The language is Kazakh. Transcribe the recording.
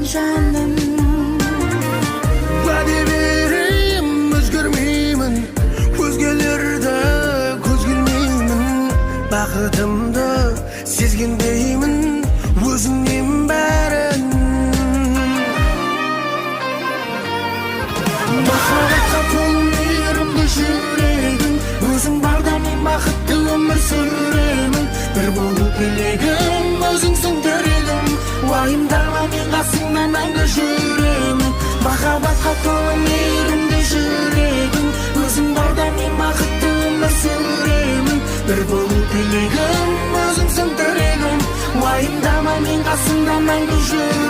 жаным. Уәде берейін, өзгермеймін, өзгелерді көз келмеймін. Бақытымды сезгендеймін, өзіңнен бәрін. Махаббатқа толы мейірімді жүрегім, өзің барда мен бақытты өмір сүремін. Bir болу тілегім, өзіңсің тірегім, уайымдама мен қасыңда мәңгі жүремін. Махаббатқа толы мейірімді жүрегім, өзің барда мен бақытты өмір сүремін. Bir болу тілегім, өзіңсің тірегім, уайымдама мен қасыңда мәңгі жүремін.